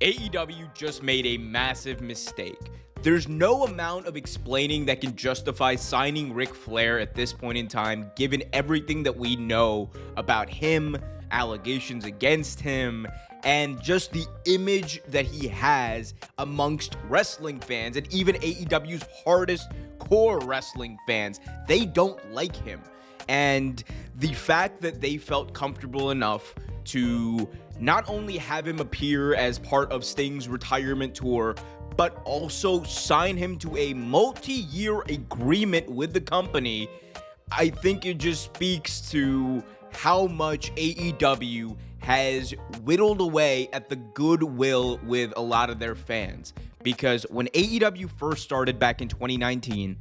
AEW just made a massive mistake. There's no amount of explaining that can justify signing Ric Flair at this point in time, given everything that we know about him, allegations against him, and just the image that he has amongst wrestling fans and even AEW's hardest core wrestling fans. They don't like him. And the fact that they felt comfortable enough to not only have him appear as part of Sting's retirement tour, but also sign him to a multi-year agreement with the company, I think it just speaks to how much AEW has whittled away at the goodwill with a lot of their fans. Because when AEW first started back in 2019,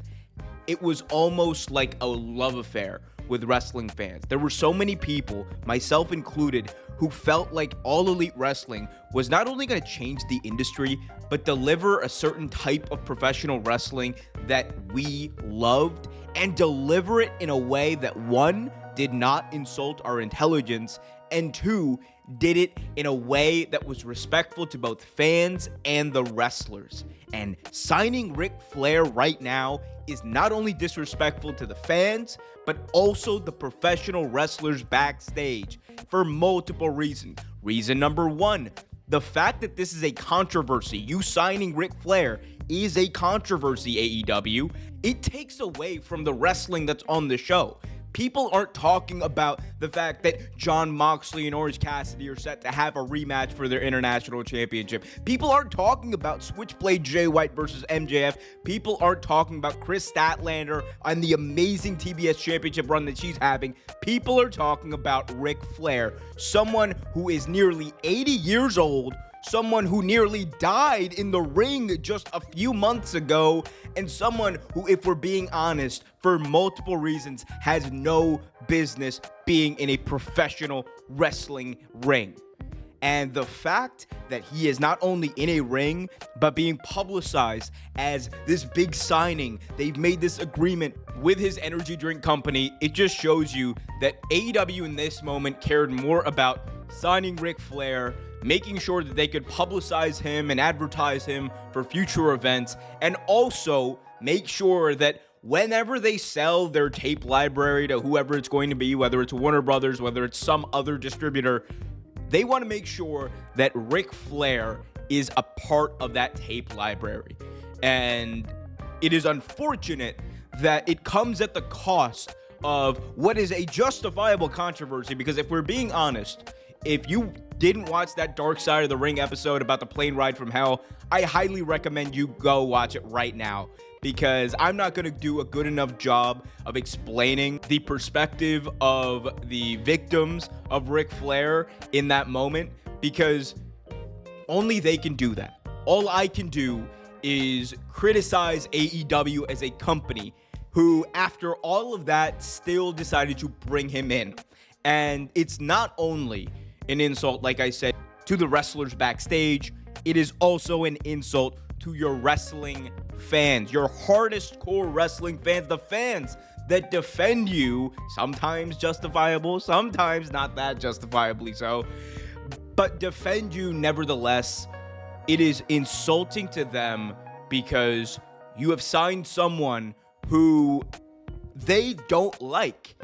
it was almost like a love affair with wrestling fans. There were so many people, myself included, who felt like All Elite Wrestling was not only going to change the industry, but deliver a certain type of professional wrestling that we loved, and deliver it in a way that, one, did not insult our intelligence, and two, did it in a way that was respectful to both fans and the wrestlers. And signing Ric Flair right now is not only disrespectful to the fans, but also the professional wrestlers backstage for multiple reasons. Reason number one, the fact that this is a controversy, you signing Ric Flair is a controversy, AEW. It takes away from the wrestling that's on the show. People aren't talking about the fact that Jon Moxley and Orange Cassidy are set to have a rematch for their international championship. People aren't talking about Switchblade Jay White versus MJF. People aren't talking about Chris Statlander and the amazing TBS championship run that she's having. People are talking about Ric Flair, someone who is nearly 80 years old, someone who nearly died in the ring just a few months ago, and someone who, if we're being honest, for multiple reasons, has no business being in a professional wrestling ring. And the fact that he is not only in a ring, but being publicized as this big signing, they've made this agreement with his energy drink company, it just shows you that AEW in this moment cared more about signing Ric Flair, making sure that they could publicize him and advertise him for future events, and also make sure that whenever they sell their tape library to whoever it's going to be, whether it's Warner Brothers, whether it's some other distributor, they want to make sure that Ric Flair is a part of that tape library. And it is unfortunate that it comes at the cost of what is a justifiable controversy, because if we're being honest, if you didn't watch that Dark Side of the Ring episode about the plane ride from hell, I highly recommend you go watch it right now, because I'm not going to do a good enough job of explaining the perspective of the victims of Ric Flair in that moment, because only they can do that. All I can do is criticize AEW as a company who, after all of that, still decided to bring him in. And it's not only an insult, like I said, to the wrestlers backstage, it is also an insult to your wrestling fans, your hardest core wrestling fans, the fans that defend you, sometimes justifiable, sometimes not that justifiably so, but defend you nevertheless. It is insulting to them because you have signed someone who they don't like.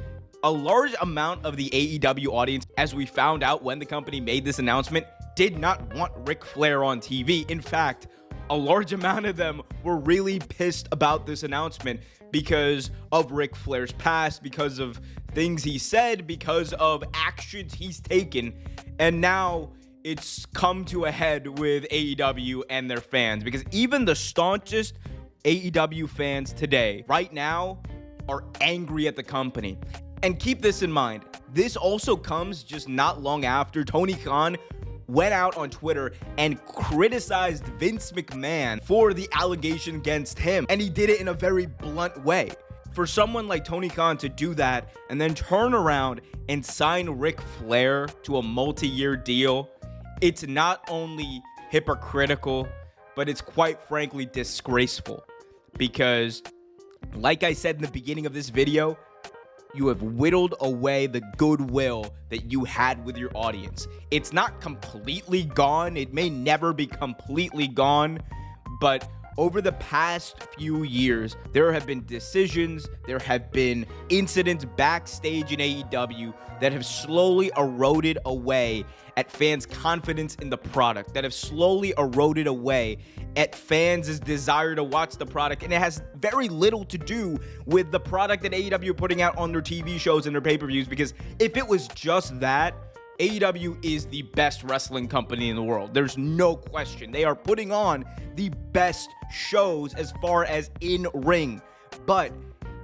A large amount of the AEW audience, as we found out when the company made this announcement, did not want Ric Flair on TV. In fact, a large amount of them were really pissed about this announcement because of Ric Flair's past, because of things he said, because of actions he's taken. And now it's come to a head with AEW and their fans, because even the staunchest AEW fans today, right now, are angry at the company. And keep this in mind, this also comes just not long after Tony Khan went out on Twitter and criticized Vince McMahon for the allegation against him. And he did it in a very blunt way. For someone like Tony Khan to do that and then turn around and sign Ric Flair to a multi-year deal, it's not only hypocritical, but it's quite frankly disgraceful. Because, like I said in the beginning of this video, you have whittled away the goodwill that you had with your audience. It's not completely gone. It may never be completely gone, but over the past few years, there have been decisions, there have been incidents backstage in AEW that have slowly eroded away at fans' confidence in the product, that have slowly eroded away at fans' desire to watch the product. And it has very little to do with the product that AEW are putting out on their TV shows and their pay-per-views, because if it was just that, AEW is the best wrestling company in the world. There's no question. They are putting on the best shows as far as in-ring. But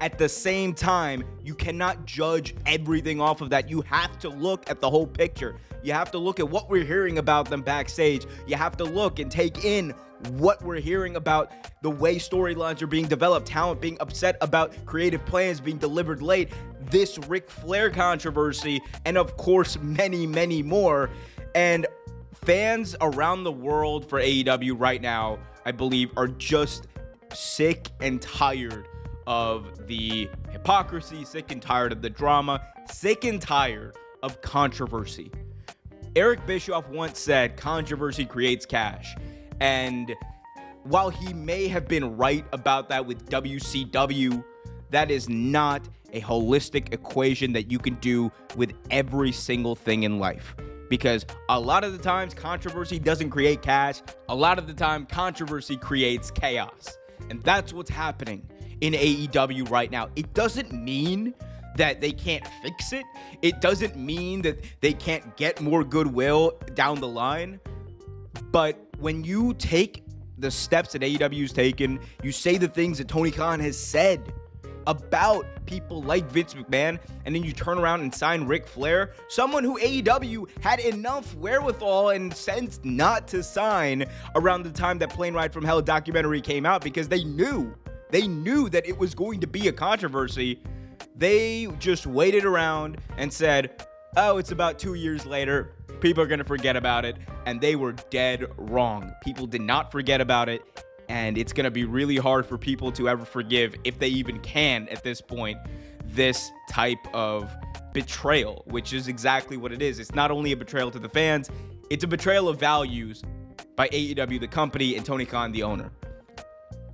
at the same time, you cannot judge everything off of that. You have to look at the whole picture. You have to look at what we're hearing about them backstage. You have to look and take in what we're hearing about the way storylines are being developed, talent being upset about creative plans being delivered late, this Ric Flair controversy, and of course, many, many more. And fans around the world for AEW right now, I believe, are just sick and tired of the hypocrisy, sick and tired of the drama, sick and tired of controversy. Eric Bischoff once said, controversy creates cash. And while he may have been right about that with WCW, that is not a holistic equation that you can do with every single thing in life. Because a lot of the times, controversy doesn't create cash. A lot of the time, controversy creates chaos. And that's what's happening in AEW right now. It doesn't mean that they can't fix it. It doesn't mean that they can't get more goodwill down the line. But when you take the steps that AEW's taken, you say the things that Tony Khan has said about people like Vince McMahon, and then you turn around and sign Ric Flair, someone who AEW had enough wherewithal and sense not to sign around the time that Plane Ride from Hell documentary came out, because they knew that it was going to be a controversy. They just waited around and said, oh, it's about 2 years later, people are going to forget about it. And they were dead wrong. People did not forget about it. And it's going to be really hard for people to ever forgive, if they even can at this point, this type of betrayal, which is exactly what it is. It's not only a betrayal to the fans, it's a betrayal of values by AEW, the company, and Tony Khan, the owner.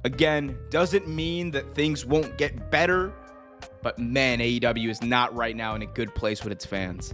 Again, doesn't mean that things won't get better, but man, AEW is not right now in a good place with its fans.